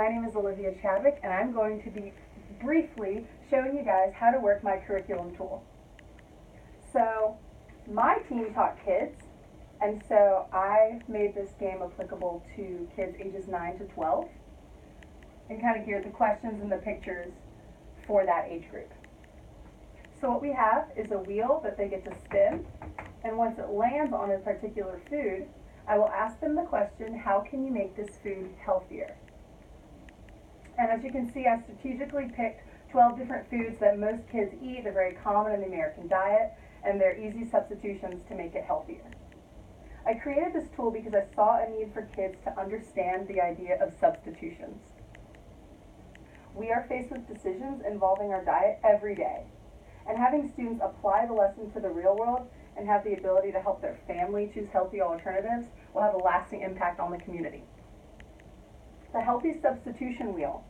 my name is Olivia Chadwick, and I'm going to be briefly showing you guys how to work my curriculum tool. So, my team taught kids, and so I made this game applicable to kids ages 9 to 12, and kind of geared the questions and the pictures for that age group. So what we have is a wheel that they get to spin, and once it lands on a particular food, I will ask them the question, how can you make this food healthier? And as you can see, I strategically picked 12 different foods that most kids eat. They're very common in the American diet, and they're easy substitutions to make it healthier. I created this tool because I saw a need for kids to understand the idea of substitutions. We are faced with decisions involving our diet every day, and having students apply the lesson to the real world and have the ability to help their family choose healthy alternatives will have a lasting impact on the community. The Healthy Substitution Wheel,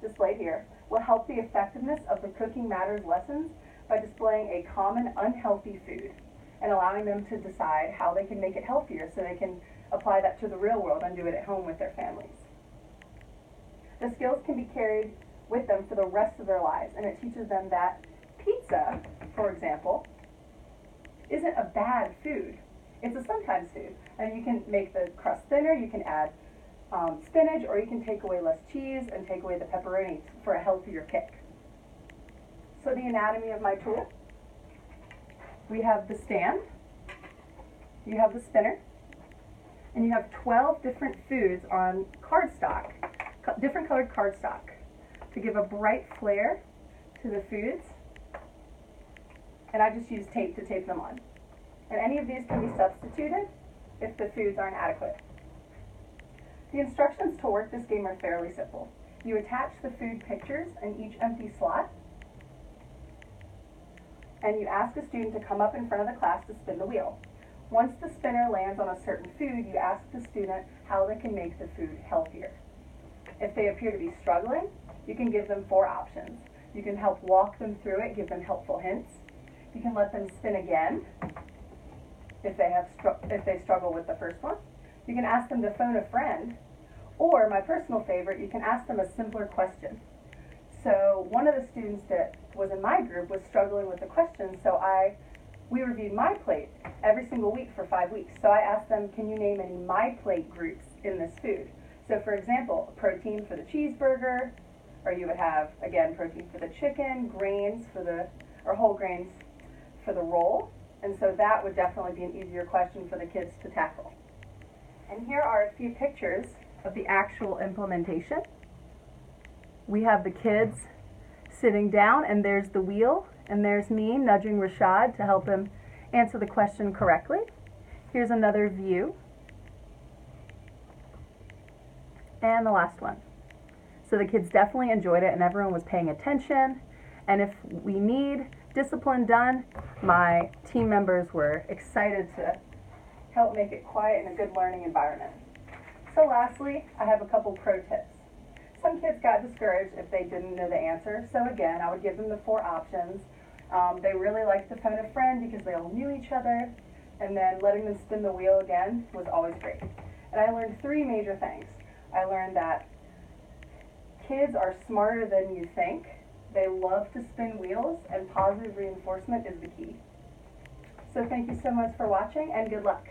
displayed here, will help the effectiveness of the Cooking Matters lessons by displaying a common unhealthy food and allowing them to decide how they can make it healthier so they can apply that to the real world and do it at home with their families. The skills can be carried with them for the rest of their lives, and it teaches them that pizza, for example, isn't a bad food. It's a sometimes food, and you can make the crust thinner, you can add spinach, or you can take away less cheese and take away the pepperoni for a healthier kick. So the anatomy of my tool, we have the stand, you have the spinner, and you have 12 different foods on cardstock, different colored cardstock, to give a bright flare to the foods. And I just use tape to tape them on. And any of these can be substituted if the foods aren't adequate. The instructions to work this game are fairly simple. You attach the food pictures in each empty slot, and you ask a student to come up in front of the class to spin the wheel. Once the spinner lands on a certain food, you ask the student how they can make the food healthier. If they appear to be struggling, you can give them 4 options. You can help walk them through it, give them helpful hints. You can let them spin again if they struggle with the first one. You can ask them to phone a friend, or my personal favorite, you can ask them a simpler question. So one of the students that was in my group was struggling with the question, so we reviewed my plate every single week for 5 weeks. So I asked them, can you name any my plate groups in this food? So for example, protein for the cheeseburger, or you would have, again, protein for the chicken, grains or whole grains for the roll. And so that would definitely be an easier question for the kids to tackle. And here are a few pictures of the actual implementation. We have the kids sitting down, and there's the wheel, and there's me nudging Rashad to help him answer the question correctly. Here's another view. And the last one. So the kids definitely enjoyed it, and everyone was paying attention. And if we need discipline done, my team members were excited to help make it quiet and a good learning environment. So lastly, I have a couple pro tips. Some kids got discouraged if they didn't know the answer, so again, I would give them the 4 options. They really liked to phone a friend because they all knew each other, and then letting them spin the wheel again was always great. And I learned 3 major things. I learned that kids are smarter than you think, they love to spin wheels, and positive reinforcement is the key. So thank you so much for watching, and good luck.